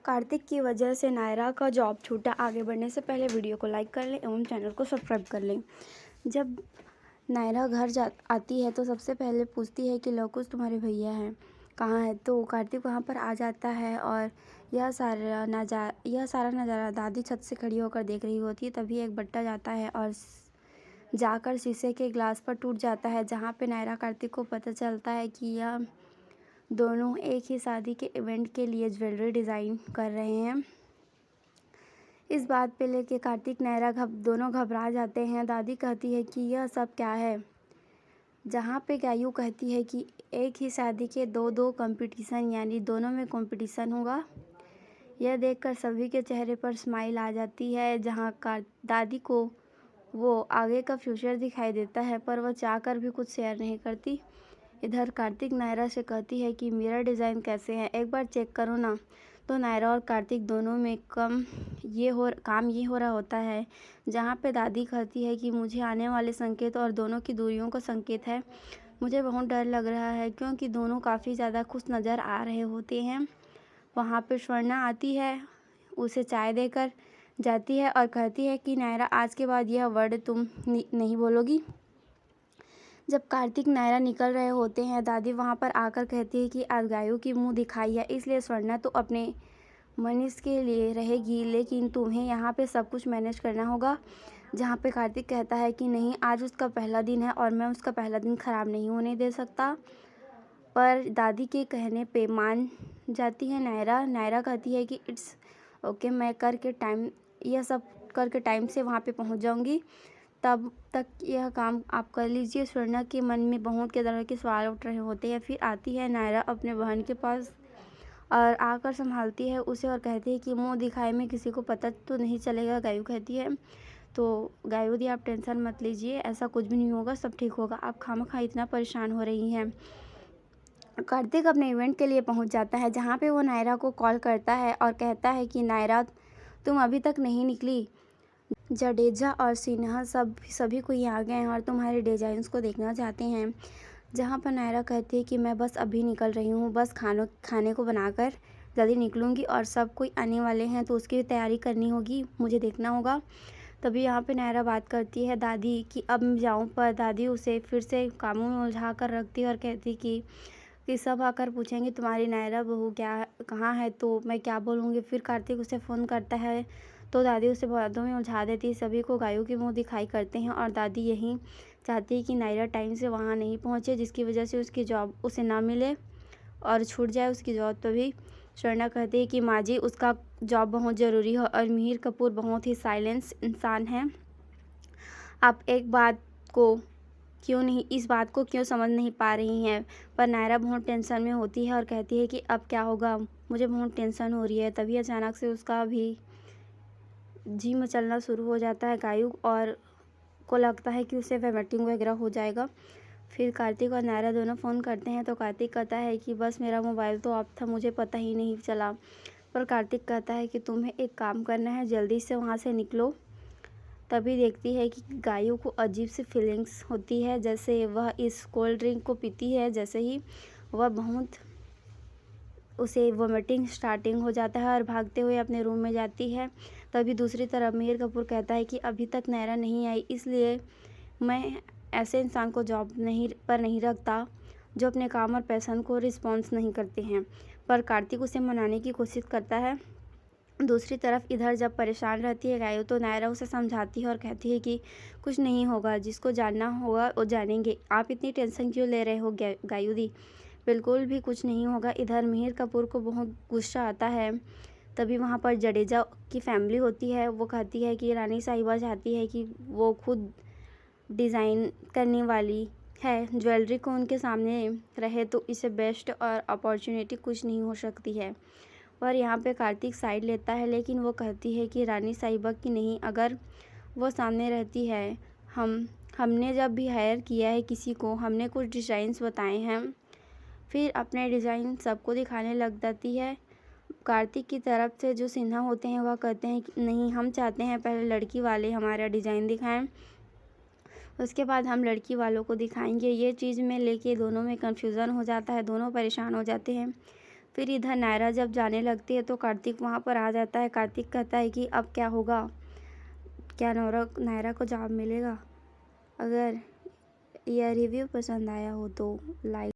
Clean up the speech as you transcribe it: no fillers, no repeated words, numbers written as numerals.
कार्तिक की वजह से नायरा का जॉब छूटा। आगे बढ़ने से पहले वीडियो को लाइक कर लें एवं चैनल को सब्सक्राइब कर लें। जब नायरा घर आती है तो सबसे पहले पूछती है कि लवकुश तुम्हारे भैया हैं कहाँ है। तो कार्तिक वहाँ पर आ जाता है और यह सारा नज़ारा दादी छत से खड़ी होकर देख रही होती है। तभी एक बट्टा जाता है और जाकर शीशे के ग्लास पर टूट जाता है, जहाँ पे नायरा कार्तिक को पता चलता है कि यह दोनों एक ही शादी के इवेंट के लिए ज्वेलरी डिज़ाइन कर रहे हैं। इस बात पे लेके कार्तिक नायरा दोनों घबरा जाते हैं। दादी कहती है कि यह सब क्या है, जहाँ पे गायू कहती है कि एक ही शादी के दो कंपटीशन, यानी दोनों में कंपटीशन होगा। यह देखकर सभी के चेहरे पर स्माइल आ जाती है, जहाँ दादी को वो आगे का फ्यूचर दिखाई देता है, पर वह चाहकर भी कुछ शेयर नहीं करती। इधर कार्तिक नायरा से कहती है कि मेरा डिज़ाइन कैसे है, एक बार चेक करो ना। तो नायरा और कार्तिक दोनों में काम ये हो रहा होता है, जहाँ पे दादी कहती है कि मुझे आने वाले संकेत और दोनों की दूरियों का संकेत है। मुझे बहुत डर लग रहा है क्योंकि दोनों काफ़ी ज़्यादा खुश नज़र आ रहे होते हैं। वहाँ पे स्वर्णा आती है, उसे चाय देकर जाती है और कहती है कि नायरा आज के बाद यह वर्ड तुम नहीं बोलोगी। जब कार्तिक नायरा निकल रहे होते हैं, दादी वहाँ पर आकर कहती है कि आज गायों की मुंह दिखाई है, इसलिए स्वर्णा तो अपने मनीष के लिए रहेगी, लेकिन तुम्हें यहाँ पे सब कुछ मैनेज करना होगा। जहाँ पे कार्तिक कहता है कि नहीं, आज उसका पहला दिन है और मैं उसका पहला दिन ख़राब नहीं होने दे सकता। पर दादी के कहने पे मान जाती है नायरा। नायरा कहती है कि इट्स ओके, मैं यह सब करके टाइम से वहाँ पे पहुँच जाऊँगी, तब तक यह काम आप कर लीजिए। स्वर्णा के मन में बहुत के तरह के सवाल उठ रहे होते हैं। फिर आती है नायरा अपने बहन के पास और आकर संभालती है उसे और कहती है कि मुंह दिखाए में किसी को पता तो नहीं चलेगा। गायू कहती है तो गायू दी, आप टेंशन मत लीजिए, ऐसा कुछ भी नहीं होगा, सब ठीक होगा, आप खामखा इतना परेशान हो रही हैं। कार्तिक अपने इवेंट के लिए पहुंच जाता है, जहां पे वो नायरा को कॉल करता है और कहता है कि नायरा तुम अभी तक नहीं निकली। जडेजा और सिन्हा सभी कोई आ गए हैं और तुम्हारे डिज़ाइंस को देखना चाहते हैं। जहाँ पर नायरा कहती है कि मैं बस अभी निकल रही हूँ, बस खाने को बनाकर जल्दी निकलूँगी और सब कोई आने वाले हैं तो उसकी तैयारी करनी होगी, मुझे देखना होगा। तभी यहाँ पे नायरा बात करती है दादी कि अब मैं जाऊँ, पर दादी उसे फिर से कामों में उलझा कर रखती है और कहती कि सब आकर पूछेंगे तुम्हारी नायरा बहू कहाँ है, तो मैं क्या बोलूँगी। फिर कार्तिक उसे फ़ोन करता है तो दादी उसे बातों में उलझा देती है। सभी को गायों की मुंह दिखाई करते हैं और दादी यही चाहती है कि नायरा टाइम से वहाँ नहीं पहुँचे, जिसकी वजह से उसकी जॉब उसे ना मिले और छूट जाए उसकी जॉब। तभी स्वर्णा कहती है कि माँ जी, उसका जॉब बहुत ज़रूरी है और मिहिर कपूर बहुत ही साइलेंस इंसान है। आप इस बात को क्यों समझ नहीं पा रही हैं। पर नायरा बहुत टेंशन में होती है और कहती है कि अब क्या होगा, मुझे बहुत टेंशन हो रही है। तभी अचानक से उसका भी जी मचलना शुरू हो जाता है गायु, और को लगता है कि उसे वोमिटिंग वगैरह हो जाएगा। फिर कार्तिक और नायरा दोनों फ़ोन करते हैं तो कार्तिक कहता है कि बस मेरा मोबाइल तो ऑफ था, मुझे पता ही नहीं चला। पर कार्तिक कहता है कि तुम्हें एक काम करना है, जल्दी से वहाँ से निकलो। तभी देखती है कि गायों को अजीब सी फीलिंग्स होती है, जैसे वह इस कोल्ड ड्रिंक को पीती है, जैसे ही वह उसे वोमिटिंग स्टार्टिंग हो जाता है और भागते हुए अपने रूम में जाती है। तभी दूसरी तरफ मिहिर कपूर कहता है कि अभी तक नायरा नहीं आई, इसलिए मैं ऐसे इंसान को जॉब नहीं रखता जो अपने काम और पैशन को रिस्पॉन्स नहीं करते हैं। पर कार्तिक उसे मनाने की कोशिश करता है। दूसरी तरफ इधर जब परेशान रहती है गायू, तो नायरा उसे समझाती है और कहती है कि कुछ नहीं होगा, जिसको जानना होगा वो जानेंगे, आप इतनी टेंशन क्यों ले रहे हो गायू दी, बिल्कुल भी कुछ नहीं होगा। इधर मिहिर कपूर को बहुत गुस्सा आता है। तभी वहाँ पर जडेजा की फैमिली होती है, वो कहती है कि रानी साहिबा चाहती है कि वो खुद डिज़ाइन करने वाली है ज्वेलरी को उनके सामने रहे, तो इससे बेस्ट और अपॉर्चुनिटी कुछ नहीं हो सकती है। पर यहाँ पे कार्तिक साइड लेता है, लेकिन वो कहती है कि रानी साहिबा की नहीं, अगर वो सामने रहती है, हमने जब भी हायर किया है किसी को, हमने कुछ डिज़ाइंस बताए हैं, फिर अपने डिज़ाइन सबको दिखाने लग जाती है। कार्तिक की तरफ से जो सिन्हा होते हैं वह कहते हैं कि नहीं, हम चाहते हैं पहले लड़की वाले हमारा डिज़ाइन दिखाएं, उसके बाद हम लड़की वालों को दिखाएंगे। ये चीज़ में लेके दोनों में कन्फ्यूज़न हो जाता है, दोनों परेशान हो जाते हैं। फिर इधर नायरा जब जाने लगती है तो कार्तिक वहाँ पर आ जाता है। कार्तिक कहता है कि अब क्या होगा, क्या नायरा को जॉब मिलेगा। अगर यह रिव्यू पसंद आया हो तो लाइक